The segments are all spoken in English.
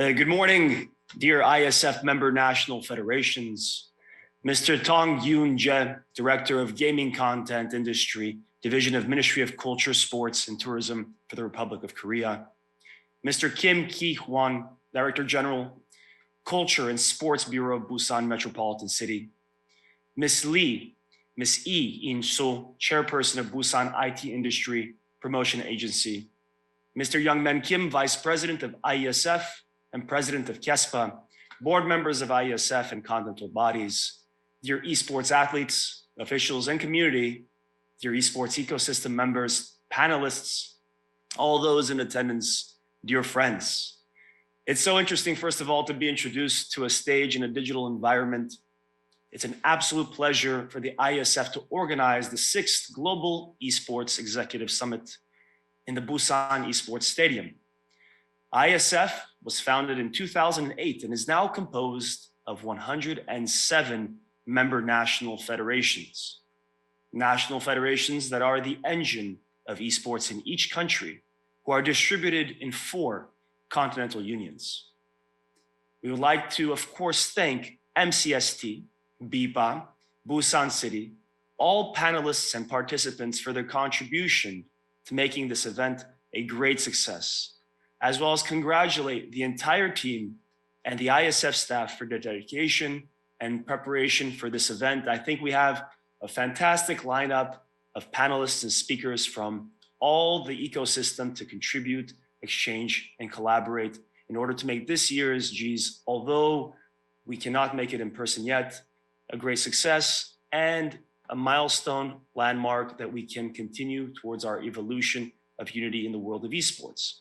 Good morning, dear IESF member national federations. Mr. Tong Yoon Je, Director of Gaming Content Industry, Division of Ministry of Culture, Sports, and Tourism for the Republic of Korea. Mr. Kim Ki-hwan, Director General, Culture and Sports Bureau of Busan Metropolitan City. Ms. Lee, Ms. Lee In-so, Chairperson of Busan IT Industry Promotion Agency. Mr. Youngman Kim, Vice President of IESF and President of KESPA, board members of IESF and continental bodies, dear esports athletes, officials, and community, dear esports ecosystem members, panelists, all those in attendance, dear friends. It's so interesting, first of all, to be introduced to a stage in a digital environment. It's an absolute pleasure for the IESF to organize the 6th Global Esports Executive Summit in the Busan Esports Stadium. IESF was founded in 2008 and is now composed of 107 member national federations. National federations that are the engine of esports in each country, who are distributed in 4 continental unions. We would like to, of course, thank MCST, BIPA, Busan City, all panelists and participants for their contribution to making this event a great success, as well as congratulate the entire team and the IESF staff for their dedication and preparation for this event. I think we have a fantastic lineup of panelists and speakers from all the ecosystem to contribute, exchange, and collaborate in order to make this year's GEES, although we cannot make it in person yet, a great success and a milestone landmark that we can continue towards our evolution of unity in the world of esports.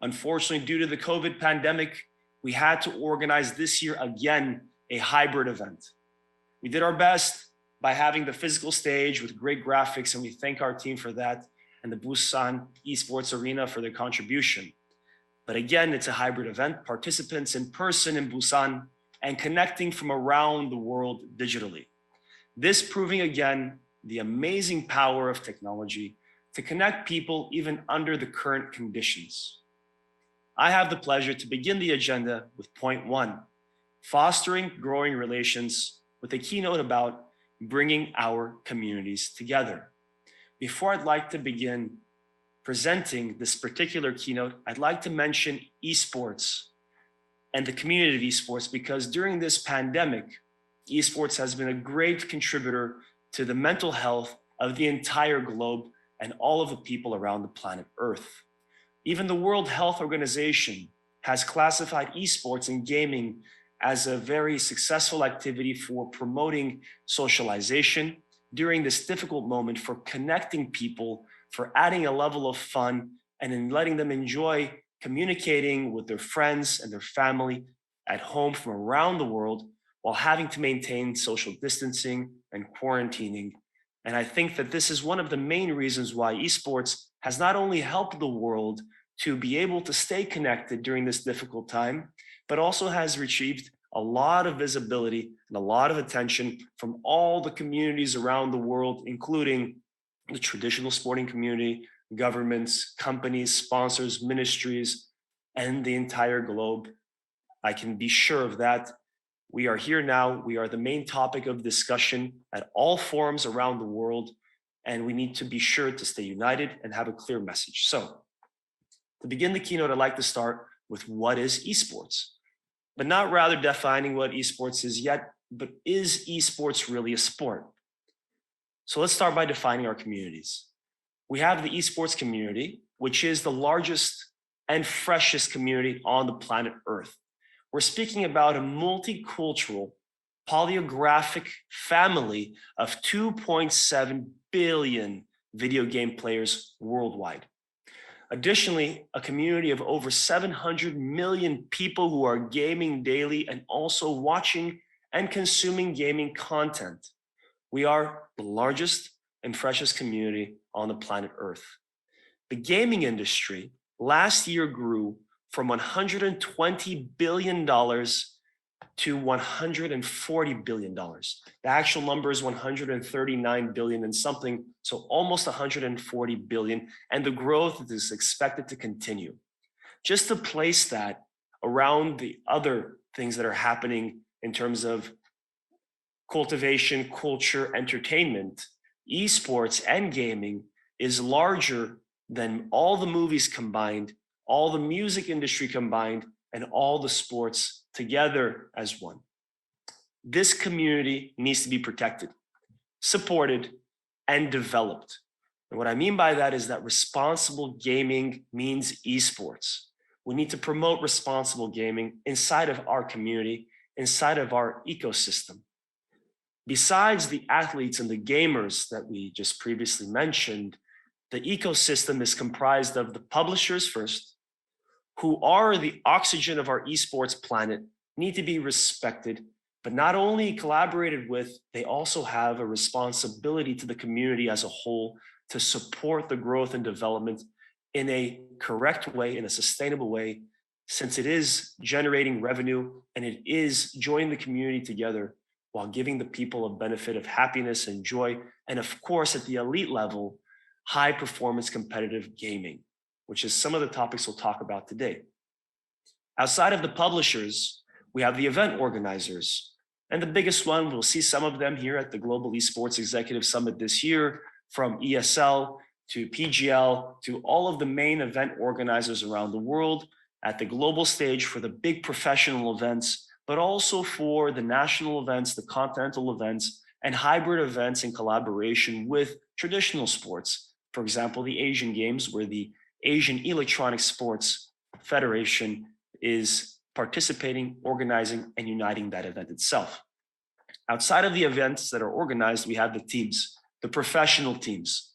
Unfortunately, due to the COVID pandemic, we had to organize this year again a hybrid event. We did our best by having the physical stage with great graphics, and we thank our team for that and the Busan Esports Arena for their contribution. But again, it's a hybrid event, participants in person in Busan and connecting from around the world digitally. This proving again the amazing power of technology to connect people even under the current conditions. I have the pleasure to begin the agenda with point 1, fostering growing relations, with a keynote about bringing our communities together. Before I'd like to begin presenting this particular keynote, I'd like to mention esports and the community of esports, because during this pandemic, esports has been a great contributor to the mental health of the entire globe and all of the people around the planet Earth. Even the World Health Organization has classified esports and gaming as a very successful activity for promoting socialization during this difficult moment, for connecting people, for adding a level of fun, and in letting them enjoy communicating with their friends and their family at home from around the world while having to maintain social distancing and quarantining. And I think that this is one of the main reasons why esports has not only helped the world to be able to stay connected during this difficult time, but also has received a lot of visibility and a lot of attention from all the communities around the world, including the traditional sporting community, governments, companies, sponsors, ministries, and the entire globe. I can be sure of that. We are here now. We are the main topic of discussion at all forums around the world, and we need to be sure to stay united and have a clear message. So, to begin the keynote, I'd like to start with what is esports, but not rather defining what esports is yet, but is esports really a sport? So let's start by defining our communities. We have the esports community, which is the largest and freshest community on the planet Earth. We're speaking about a multicultural, polygraphic family of 2.7 billion video game players worldwide. Additionally, a community of over 700 million people who are gaming daily and also watching and consuming gaming content. We are the largest and freshest community on the planet Earth. The gaming industry last year grew from $120 billion to $140 billion. The actual number is 139 billion and something, so almost 140 billion, and the growth is expected to continue. Just to place that, around the other things that are happening in terms of cultivation, culture, entertainment, esports and gaming is larger than all the movies combined, all the music industry combined, and all the sports together as one. This community needs to be protected, supported, and developed. And what I mean by that is that responsible gaming means esports. We need to promote responsible gaming inside of our community, inside of our ecosystem. Besides the athletes and the gamers that we just previously mentioned, the ecosystem is comprised of the publishers first, who are the oxygen of our esports planet, need to be respected, but not only collaborated with, they also have a responsibility to the community as a whole to support the growth and development in a correct way, in a sustainable way, since it is generating revenue and it is joining the community together while giving the people a benefit of happiness and joy. And of course, at the elite level, high performance competitive gaming, which is some of the topics we'll talk about today. Outside of the publishers, we have the event organizers. And the biggest one, we'll see some of them here at the Global Esports Executive Summit this year, from ESL to PGL to all of the main event organizers around the world at the global stage for the big professional events, but also for the national events, the continental events, and hybrid events in collaboration with traditional sports. For example, the Asian Games, where the Asian Electronic Sports Federation is participating, organizing, and uniting that event itself. Outside of the events that are organized, we have the teams, the professional teams.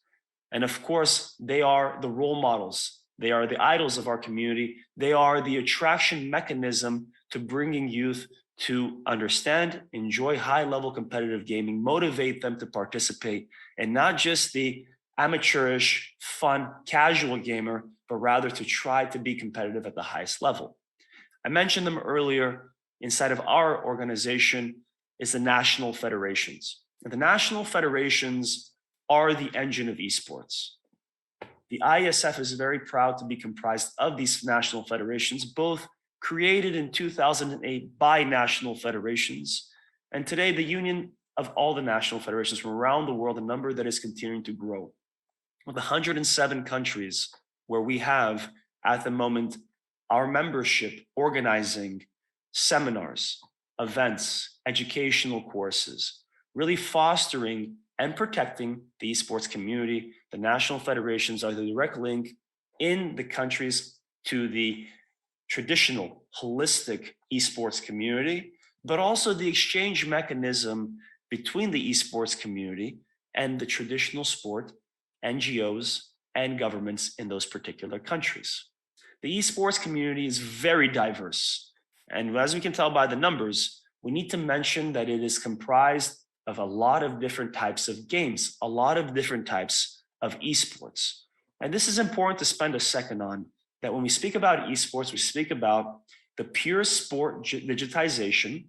And of course, they are the role models. They are the idols of our community. They are the attraction mechanism to bringing youth to understand, enjoy high-level competitive gaming, motivate them to participate, and not just the amateurish, fun, casual gamer, but rather to try to be competitive at the highest level. I mentioned them earlier. Inside of our organization is the national federations. And the national federations are the engine of esports. The IESF is very proud to be comprised of these national federations, both created in 2008 by national federations, and today the union of all the national federations from around the world, a number that is continuing to grow. With 107 countries where we have, at the moment, our membership organizing seminars, events, educational courses, really fostering and protecting the esports community. The national federations are the direct link in the countries to the traditional holistic esports community, but also the exchange mechanism between the esports community and the traditional sport, NGOs, and governments in those particular countries. The esports community is very diverse. And as we can tell by the numbers, we need to mention that it is comprised of a lot of different types of games, a lot of different types of esports. And this is important to spend a second on, that when we speak about esports, we speak about the pure sport digitization,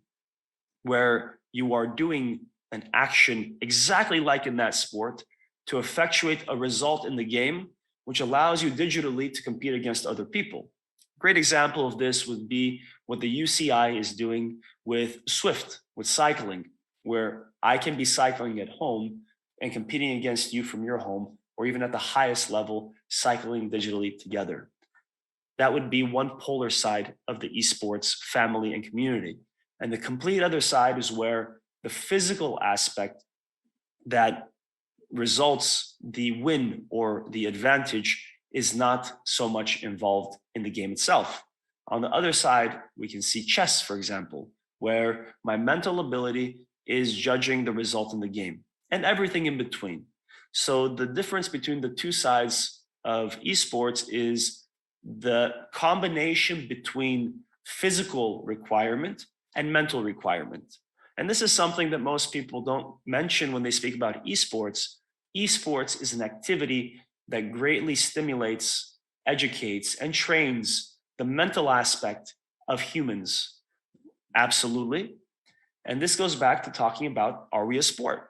where you are doing an action exactly like in that sport to effectuate a result in the game, which allows you digitally to compete against other people. A great example of this would be what the UCI is doing with Swift, with cycling, where I can be cycling at home and competing against you from your home, or even at the highest level, cycling digitally together. That would be one polar side of the esports family and community. And the complete other side is where the physical aspect that results the win or the advantage is not so much involved in the game itself. On the other side, we can see chess, for example, where my mental ability is judging the result in the game and everything in between. So the difference between the two sides of esports is the combination between physical requirement and mental requirement. And this is something that most people don't mention when they speak about esports. Esports is an activity that greatly stimulates, educates, and trains the mental aspect of humans. Absolutely. And this goes back to talking about, are we a sport?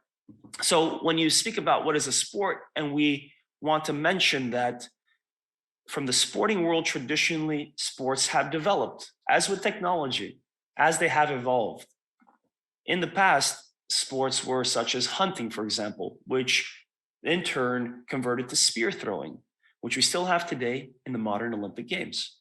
So when you speak about what is a sport, and we want to mention that from the sporting world, traditionally, sports have developed, as with technology, as they have evolved. In the past, sports were such as hunting, for example, which in turn converted to spear throwing, which we still have today in the modern Olympic Games.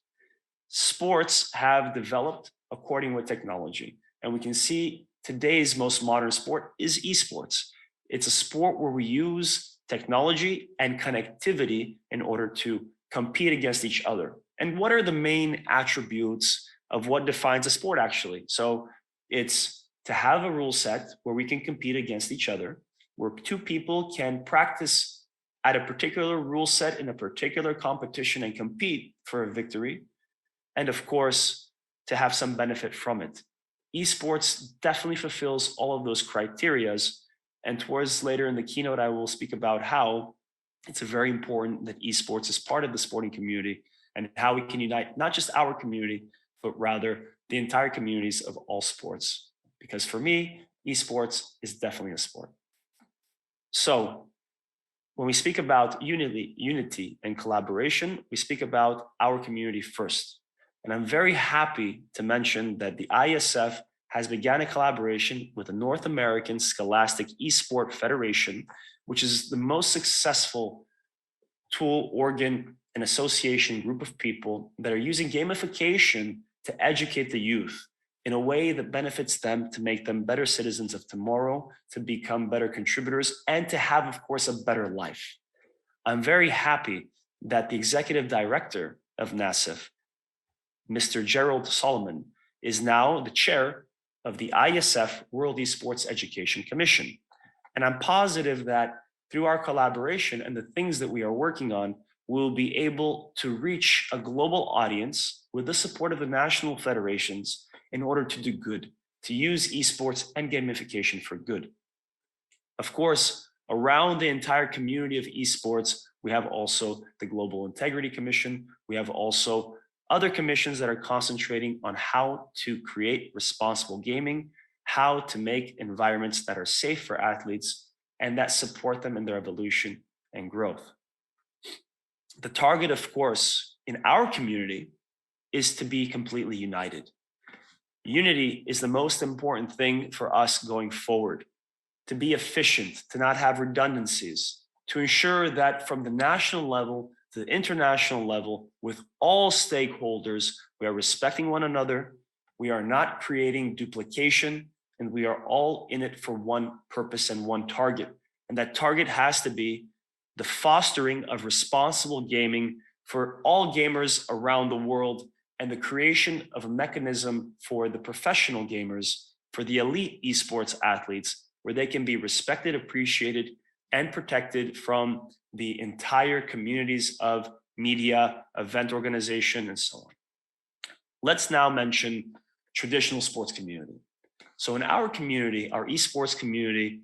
Sports have developed according with technology, and we can see today's most modern sport is esports. It's a sport where we use technology and connectivity in order to compete against each other. And what are the main attributes of what defines a sport actually? So it's to have a rule set where we can compete against each other, where two people can practice at a particular rule set in a particular competition and compete for a victory. And of course, to have some benefit from it. Esports definitely fulfills all of those criterias. And towards later in the keynote, I will speak about how it's very important that esports is part of the sporting community and how we can unite not just our community, but rather the entire communities of all sports. Because for me, esports is definitely a sport. So when we speak about unity and collaboration, we speak about our community first. And I'm very happy to mention that the IESF has begun a collaboration with the North American Scholastic Esport Federation, which is the most successful tool, organ, and association group of people that are using gamification to educate the youth in a way that benefits them to make them better citizens of tomorrow, to become better contributors, and to have, of course, a better life. I'm very happy that the executive director of NASF, Mr. Gerald Solomon, is now the chair of the IESF World Esports Education Commission. And I'm positive that through our collaboration and the things that we are working on, we'll be able to reach a global audience with the support of the national federations in order to do good, to use esports and gamification for good. Of course, around the entire community of esports, we have also the Global Integrity Commission. We have also other commissions that are concentrating on how to create responsible gaming, how to make environments that are safe for athletes and that support them in their evolution and growth. The target, of course, in our community is to be completely united. Unity is the most important thing for us going forward, to be efficient, to not have redundancies, to ensure that from the national level to the international level, with all stakeholders, we are respecting one another, we are not creating duplication, and we are all in it for one purpose and one target. And that target has to be the fostering of responsible gaming for all gamers around the world and the creation of a mechanism for the professional gamers, for the elite esports athletes, where they can be respected, appreciated, and protected from the entire communities of media, event organization, and so on. Let's now mention traditional sports community. So in our community, our esports community,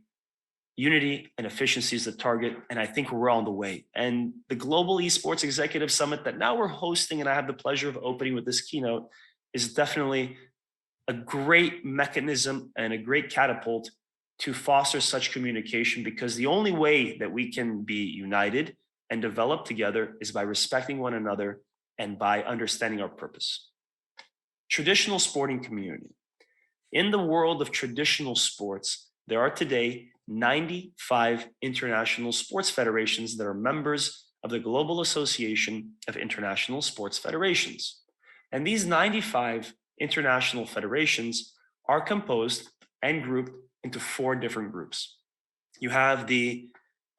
unity and efficiency is the target, and I think we're on the way. And the Global Esports Executive Summit that now we're hosting, and I have the pleasure of opening with this keynote, is definitely a great mechanism and a great catapult to foster such communication, because the only way that we can be united and develop together is by respecting one another and by understanding our purpose. Traditional sporting community. In the world of traditional sports, there are today 95 international sports federations that are members of the Global Association of International Sports Federations. And these 95 international federations are composed and grouped into 4 different groups. You have the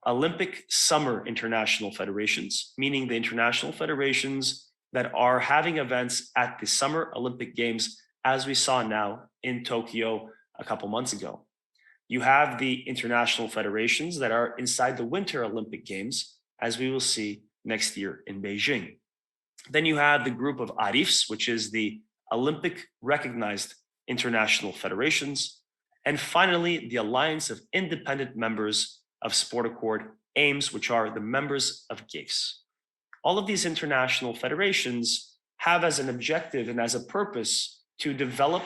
Olympic Summer International Federations, meaning the international federations that are having events at the Summer Olympic Games, as we saw now in Tokyo a couple months ago. You have the international federations that are inside the Winter Olympic Games, as we will see next year in Beijing. Then you have the group of ARIFs, which is the Olympic recognized international federations. And finally, the Alliance of Independent Members of Sport Accord, AIMS, which are the members of GEES. All of these international federations have as an objective and as a purpose to develop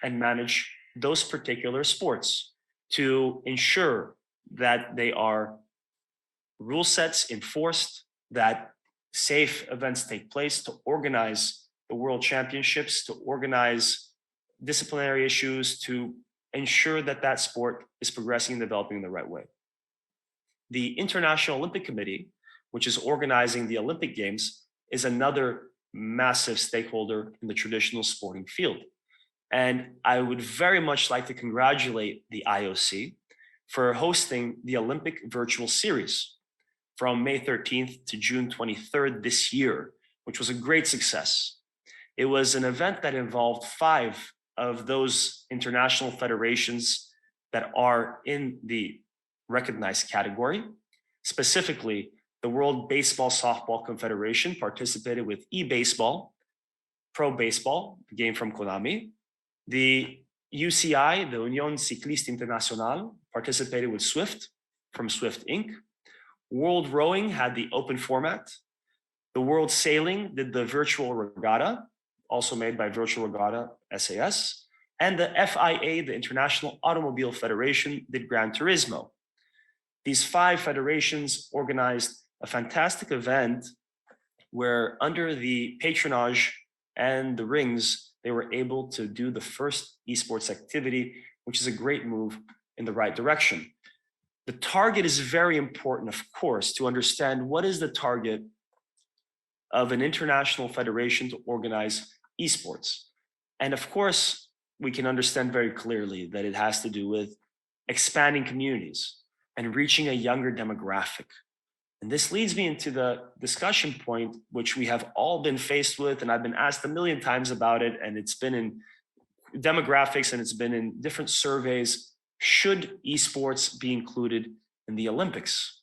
and manage those particular sports, to ensure that they are rule sets enforced, that safe events take place, to organize the World Championships, to organize disciplinary issues, to ensure that that sport is progressing and developing in the right way. The International Olympic Committee, which is organizing the Olympic Games, is another massive stakeholder in the traditional sporting field. And I would very much like to congratulate the IOC for hosting the Olympic Virtual Series from May 13th to June 23rd this year, which was a great success. It was an event that involved 5 of those international federations that are in the recognized category. Specifically, the World Baseball Softball Confederation participated with eBaseball, Pro Baseball, the game from Konami. The UCI, the Unión Ciclista Internacional, participated with Swift from Swift Inc. World Rowing had the open format. The World Sailing did the virtual regatta, also made by Virtual Regatta SAS. And the FIA, the International Automobile Federation, did Gran Turismo. These 5 federations organized a fantastic event where, under the patronage and the rings, they were able to do the first esports activity, which is a great move in the right direction. The target is very important, of course, to understand what is the target of an international federation to organize esports. And of course, we can understand very clearly that it has to do with expanding communities and reaching a younger demographic. And this leads me into the discussion point, which we have all been faced with, and I've been asked a million times about it, and it's been in demographics and it's been in different surveys. Should esports be included in the Olympics?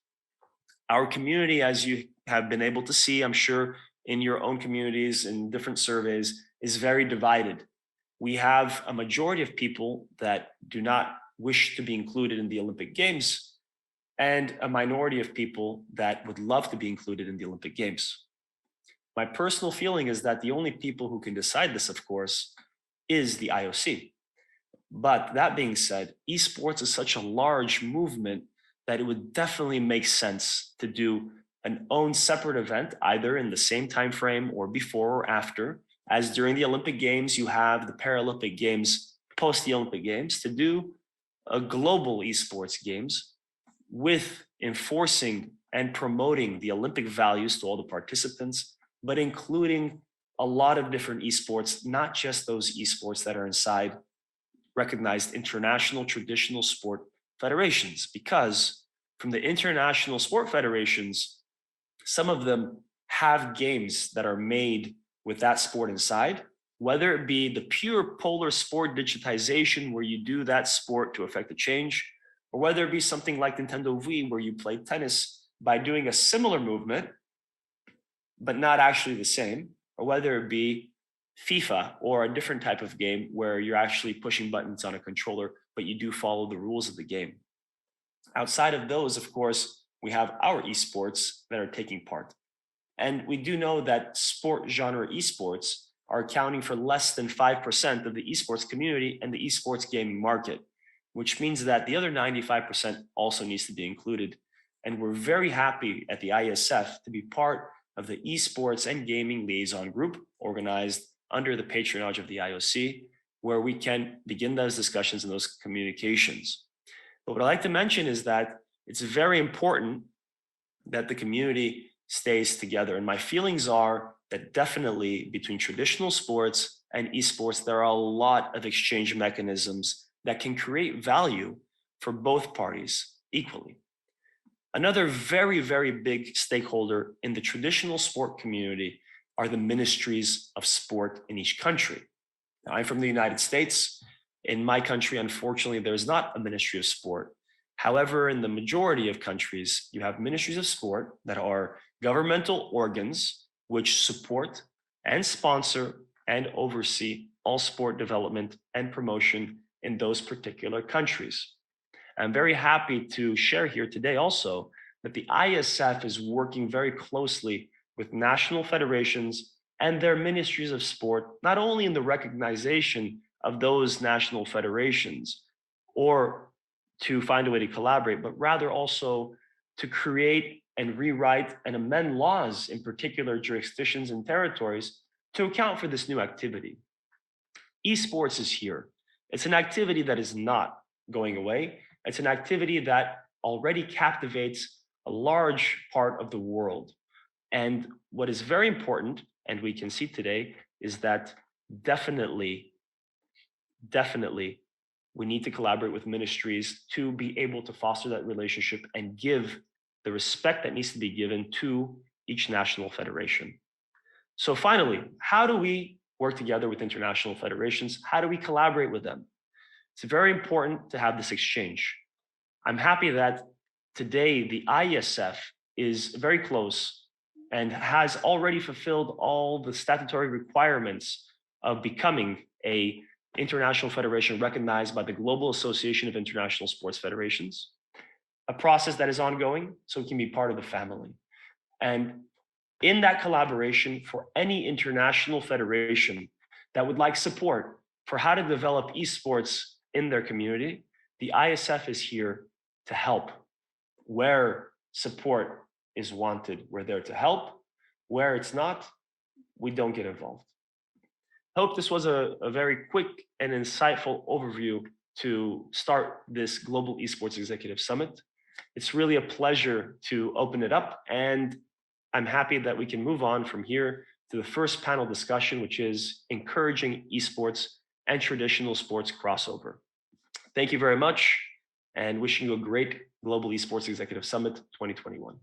Our community, as you have been able to see, I'm sure in your own communities and different surveys, is very divided. We have a majority of people that do not wish to be included in the Olympic Games, and a minority of people that would love to be included in the Olympic Games. My personal feeling is that the only people who can decide this, of course, is the IOC. But that being said, esports is such a large movement that it would definitely make sense to do an own separate event, either in the same time frame or before or after, as during the Olympic Games, you have the Paralympic Games post the Olympic Games, to do a global esports games with enforcing and promoting the Olympic values to all the participants, but including a lot of different esports, not just those esports that are inside recognized international traditional sport federations. Because from the international sport federations, some of them have games that are made with that sport inside, whether it be the pure polar sport digitization where you do that sport to affect the change, or whether it be something like Nintendo Wii where you play tennis by doing a similar movement, but not actually the same, or whether it be FIFA or a different type of game where you're actually pushing buttons on a controller, but you do follow the rules of the game. Outside of those, of course, we have our esports that are taking part. And we do know that sport genre esports are accounting for less than 5% of the esports community and the esports gaming market, which means that the other 95% also needs to be included. And we're very happy at the IESF to be part of the esports and gaming liaison group organized under the patronage of the IOC, where we can begin those discussions and those communications. But what I'd like to mention is that it's very important that the community stays together. And my feelings are that definitely between traditional sports and esports, there are a lot of exchange mechanisms that can create value for both parties equally. Another very, very big stakeholder in the traditional sport community are the ministries of sport in each country. Now, I'm from the United States. In my country, unfortunately, there's not a ministry of sport. However, in the majority of countries, you have ministries of sport that are governmental organs which support and sponsor and oversee all sport development and promotion in those particular countries. I'm very happy to share here today also that the IESF is working very closely with national federations and their ministries of sport, not only in the recognition of those national federations or to find a way to collaborate, but rather also to create and rewrite and amend laws in particular jurisdictions and territories to account for this new activity. Esports is here. It's an activity that is not going away. It's an activity that already captivates a large part of the world. And what is very important, and we can see today, is that definitely, we need to collaborate with ministries to be able to foster that relationship and give the respect that needs to be given to each national federation. So finally, how do we work together with international federations? How do we collaborate with them? It's very important to have this exchange. I'm happy that today the IESF is very close and has already fulfilled all the statutory requirements of becoming an international federation recognized by the Global Association of International Sports Federations, a process that is ongoing so it can be part of the family. And in that collaboration, for any international federation that would like support for how to develop esports in their community, the IESF is here to help. Where support is wanted, we're there to help. Where it's not, we don't get involved. I hope this was a very quick and insightful overview to start this Global Esports Executive Summit. It's really a pleasure to open it up, and I'm happy that we can move on from here to the first panel discussion, which is encouraging esports and traditional sports crossover. Thank you very much, and wishing you a great Global Esports Executive Summit 2021.